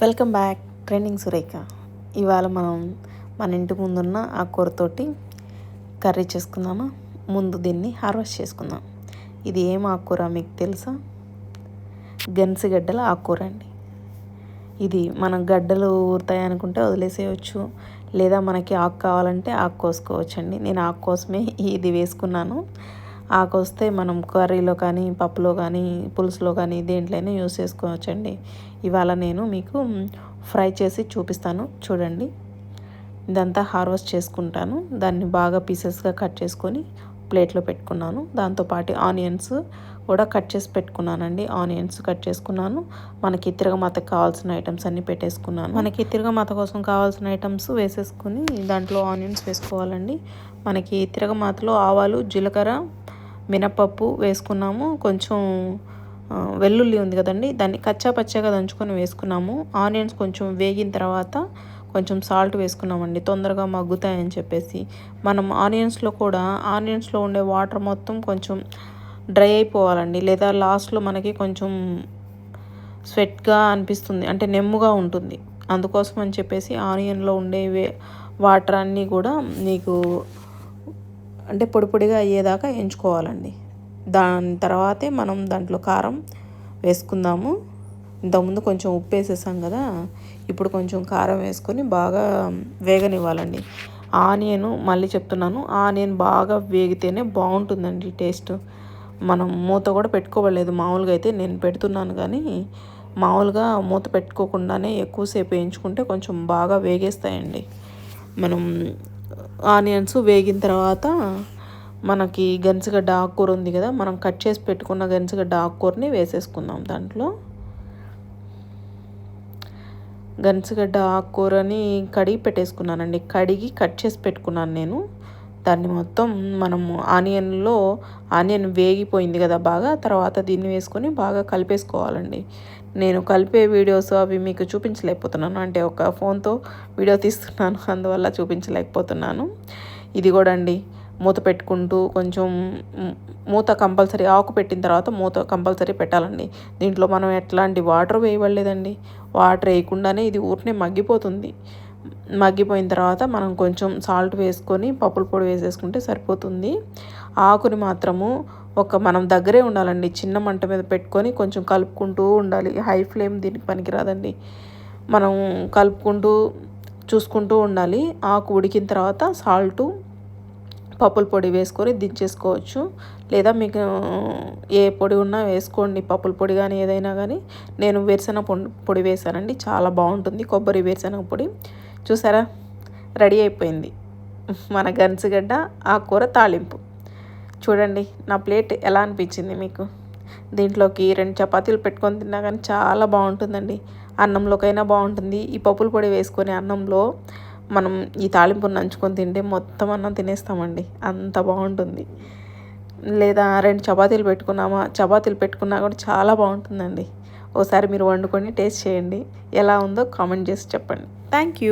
Welcome back. Trending Surekha. ఇవాళ మనం మన ఇంటి ముందున్న ఆకుకూరతోటి కర్రీ చేసుకుందామా. ముందు దీన్ని హార్వెస్ట్ చేసుకుందాం. ఇది ఏం ఆకుకూర మీకు తెలుసా? గన్సిగడ్డల ఆకుకూర అండి. ఇది మనం గడ్డలు ఊరుతాయి అనుకుంటే వదిలేసేయచ్చు, లేదా మనకి ఆకు కావాలంటే ఆకు కోసుకోవచ్చు అండి. నేను ఆకు కోసమే ఇది వేసుకున్నాను. ఆకు వస్తే మనం కర్రీలో కానీ, పప్పులో కానీ, పులుసులో కానీ దేంట్లోనే యూస్ చేసుకోవచ్చండి. ఇవాళ నేను మీకు ఫ్రై చేసి చూపిస్తాను, చూడండి. ఇదంతా హార్వెస్ట్ చేసుకుంటాను. దాన్ని బాగా పీసెస్గా కట్ చేసుకొని ప్లేట్లో పెట్టుకున్నాను. దాంతోపాటు ఆనియన్స్ కూడా కట్ చేసి పెట్టుకున్నానండి. ఆనియన్స్ కట్ చేసుకున్నాను. మనకి తిరగమాతకు కావాల్సిన ఐటమ్స్ అన్నీ పెట్టేసుకున్నాను. మనకి తిరగమాత కోసం కావాల్సిన ఐటమ్స్ వేసేసుకుని దాంట్లో ఆనియన్స్ వేసుకోవాలండి. మనకి తిరగమాతలో ఆవాలు, జీలకర్ర, మినపప్పు వేసుకున్నాము. కొంచెం వెల్లుల్లి ఉంది కదండి, దాన్ని కచ్చా పచ్చగా దంచుకొని వేసుకున్నాము. ఆనియన్స్ కొంచెం వేగిన తర్వాత కొంచెం సాల్ట్ వేసుకున్నామండి, తొందరగా మగ్గుతాయని చెప్పేసి. మనం ఆనియన్స్లో ఉండే వాటర్ మొత్తం కొంచెం డ్రై అయిపోవాలండి, లేదా లాస్ట్లో మనకి కొంచెం స్వెట్గా అనిపిస్తుంది, అంటే నెమ్ముగా ఉంటుంది. అందుకోసం అని చెప్పేసి ఆనియన్లో ఉండే వాటర్ అన్నీ కూడా నీకు అంటే పొడి పొడిగా అయ్యేదాకా ఎంచుకోవాలండి. దాని తర్వాతే మనం దాంట్లో కారం వేసుకుందాము. ఇంతకుముందు కొంచెం ఉప్పు వేసేసాం కదా, ఇప్పుడు కొంచెం కారం వేసుకొని బాగా వేగనివ్వాలండి. మళ్ళీ చెప్తున్నాను, ఆనియన్ బాగా వేగితేనే బాగుంటుందండి టేస్ట్. మనం మూత కూడా పెట్టుకోవలేదు. మామూలుగా అయితే నేను పెడుతున్నాను, కానీ మామూలుగా మూత పెట్టుకోకుండానే ఎక్కువసేపు వేయించుకుంటే కొంచెం బాగా వేగేస్తాయండి. మనం ఆనియన్స్ వేగిన తర్వాత మనకి గన్సిగడ్డ ఆకుకూర ఉంది కదా, మనం కట్ చేసి పెట్టుకున్న గన్సిగడ్డ ఆకుకూరని వేసేసుకుందాం. దాంట్లో గన్సిగడ్డ ఆకుకూరని కడిగి పెట్టేసుకున్నానండి. కడిగి కట్ చేసి పెట్టుకున్నాను నేను. దాన్ని మొత్తం మనము ఆనియన్ వేగిపోయింది కదా బాగా, తర్వాత దీన్ని వేసుకొని బాగా కలిపేసుకోవాలండి. నేను కలిపే వీడియోస్ అవి మీకు చూపించలేకపోతున్నాను, అంటే ఒక ఫోన్తో వీడియో తీస్తున్నాను, అందువల్ల చూపించలేకపోతున్నాను. ఇది కూడా అండి, మూత పెట్టుకుంటూ కొంచెం మూత కంపల్సరీ, ఆకు పెట్టిన తర్వాత మూత కంపల్సరీ పెట్టాలండి. దీంట్లో మనం ఎట్లాంటి వాటర్ వేయలేదండి. వాటర్ వేయకుండానే ఇది ఊరినే మగ్గిపోతుంది. మగ్గిపోయిన తర్వాత మనం కొంచెం సాల్ట్ వేసుకొని పప్పుల పొడి వేసేసుకుంటే సరిపోతుంది. ఆకుని మాత్రము మనం దగ్గరే ఉండాలండి, చిన్న మంట మీద పెట్టుకొని కొంచెం కలుపుకుంటూ ఉండాలి. హై ఫ్లేమ్ దీనికి పనికిరాదండి. మనం కలుపుకుంటూ చూసుకుంటూ ఉండాలి. ఆకు ఉడికిన తర్వాత సాల్టు, పప్పుల పొడి వేసుకొని దించేసుకోవచ్చు, లేదా మీకు ఏ పొడి ఉన్నా వేసుకోండి, పప్పుల పొడి కానీ ఏదైనా కానీ. నేను వేరుశనగ పొడి వేసానండి, చాలా బాగుంటుంది. కొబ్బరి వేరుశనగ పొడి. చూసారా, రెడీ అయిపోయింది మన గన్సిగడ్డ ఆకుకూర తాలింపు. చూడండి నా ప్లేట్ ఎలా అనిపించింది మీకు. దీంట్లోకి 2 చపాతీలు పెట్టుకొని తిన్నా కానీ చాలా బాగుంటుందండి. అన్నంలోకైనా బాగుంటుంది. ఈ పప్పుల పొడి వేసుకొని అన్నంలో మనం ఈ తాలింపుని నంచుకొని తింటే మొత్తం అన్నం తినేస్తామండి, అంత బాగుంటుంది. లేదా 2 చపాతీలు పెట్టుకున్నా కూడా చాలా బాగుంటుందండి. ఒకసారి మీరు వండుకొని టేస్ట్ చేయండి, ఎలా ఉందో కామెంట్ చేసి చెప్పండి. Thank you.